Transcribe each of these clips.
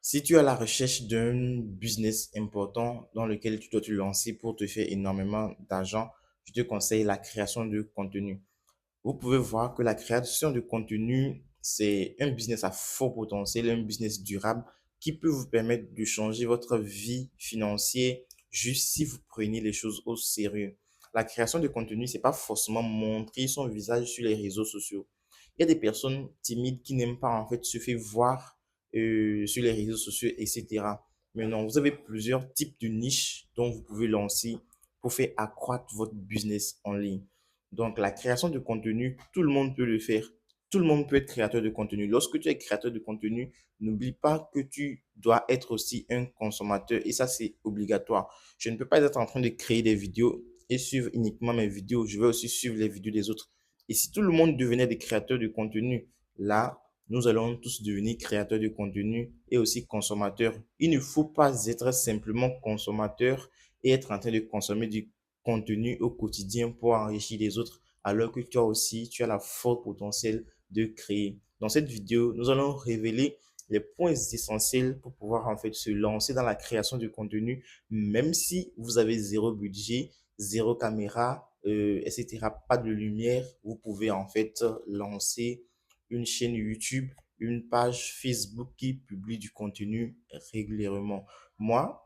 Si tu es à la recherche d'un business important dans lequel tu dois te lancer pour te faire énormément d'argent, je te conseille la création de contenu. Vous pouvez voir que la création de contenu, c'est un business à fort potentiel, un business durable qui peut vous permettre de changer votre vie financière juste si vous prenez les choses au sérieux. La création de contenu, c'est pas forcément montrer son visage sur les réseaux sociaux. Il y a des personnes timides qui n'aiment pas en fait se faire voir sur les réseaux sociaux, etc. Maintenant, vous avez plusieurs types de niches dont vous pouvez lancer pour faire accroître votre business en ligne. Donc, la création de contenu, tout le monde peut le faire. Tout le monde peut être créateur de contenu. Lorsque tu es créateur de contenu, n'oublie pas que tu dois être aussi un consommateur et ça, c'est obligatoire. Je ne peux pas être en train de créer des vidéos et suivre uniquement mes vidéos. Je vais aussi suivre les vidéos des autres. Et si tout le monde devenait des créateurs de contenu, là, nous allons tous devenir créateurs de contenu et aussi consommateurs. Il ne faut pas être simplement consommateur et être en train de consommer du contenu au quotidien pour enrichir les autres, alors que toi aussi, tu as la forte potentiel de créer. Dans cette vidéo, nous allons révéler les points essentiels pour pouvoir en fait se lancer dans la création de contenu, même si vous avez zéro budget, zéro caméra, etc., pas de lumière, vous pouvez en fait lancer une chaîne YouTube, une page Facebook qui publie du contenu régulièrement. Moi,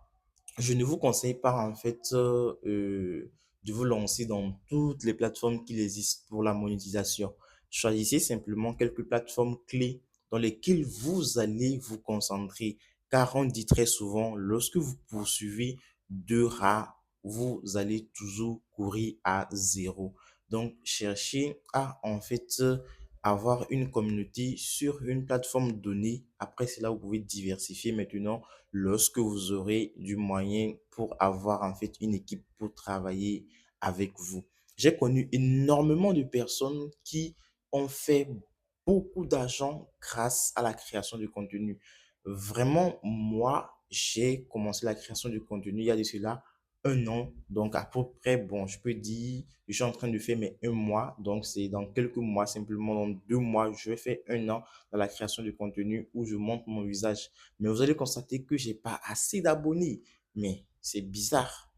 je ne vous conseille pas en fait de vous lancer dans toutes les plateformes qui existent pour la monétisation. Choisissez simplement quelques plateformes clés dans lesquelles vous allez vous concentrer. Car on dit très souvent, lorsque vous poursuivez deux rats, vous allez toujours courir à zéro. Donc, cherchez à en fait avoir une communauté sur une plateforme donnée. Après cela, vous pouvez diversifier maintenant lorsque vous aurez du moyen pour avoir en fait une équipe pour travailler avec vous. J'ai connu énormément de personnes qui ont fait beaucoup d'argent grâce à la création de contenu. Vraiment, moi, j'ai commencé la création de contenu il y a de cela un an. Donc, à peu près, bon, je peux dire, je suis en train de faire mes un mois. Donc, c'est dans quelques mois, simplement dans 2 mois, je vais faire un an dans la création de contenu où je montre mon visage. Mais vous allez constater que j'ai pas assez d'abonnés. Mais c'est bizarre.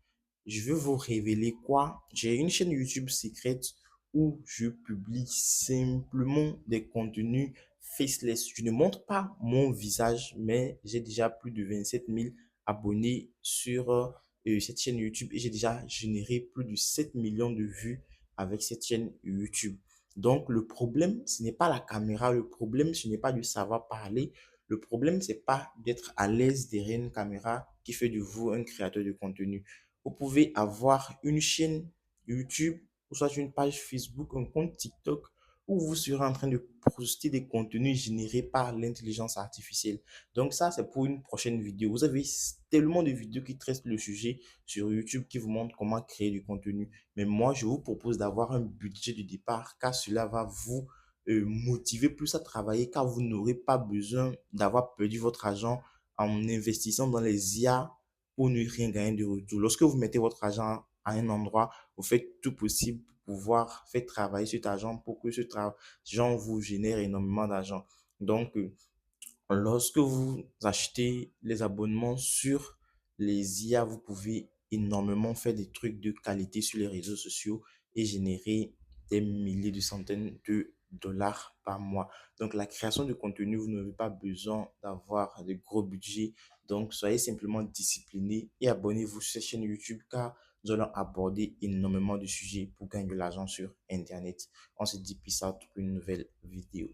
Je veux vous révéler quoi? J'ai une chaîne YouTube secrète où je publie simplement des contenus faceless. Je ne montre pas mon visage, mais j'ai déjà plus de 27 000 abonnés sur cette chaîne YouTube et j'ai déjà généré plus de 7 millions de vues avec cette chaîne YouTube. Donc, le problème, ce n'est pas la caméra, le problème, ce n'est pas de savoir parler, le problème, c'est pas d'être à l'aise derrière une caméra qui fait de vous un créateur de contenu. Vous pouvez avoir une chaîne YouTube ou soit une page Facebook, un compte TikTok où vous serez en train de poster des contenus générés par l'intelligence artificielle. Donc ça, c'est pour une prochaine vidéo. Vous avez tellement de vidéos qui traitent le sujet sur YouTube qui vous montrent comment créer du contenu. Mais moi, je vous propose d'avoir un budget de départ car cela va vous motiver plus à travailler car vous n'aurez pas besoin d'avoir perdu votre argent en investissant dans les IA pour ne rien gagner de retour. Lorsque vous mettez votre argent à un endroit, vous faites tout possible pour pouvoir faire travailler cet argent pour que ce argent vous génère énormément d'argent. Donc, lorsque vous achetez les abonnements sur les IA, vous pouvez énormément faire des trucs de qualité sur les réseaux sociaux et générer des milliers de centaines de dollars par mois. Donc, la création de contenu, vous n'avez pas besoin d'avoir de gros budgets. Donc, soyez simplement discipliné et abonnez-vous sur cette chaîne YouTube car nous allons aborder énormément de sujets pour gagner de l'argent sur Internet. On se dit peace out pour une nouvelle vidéo.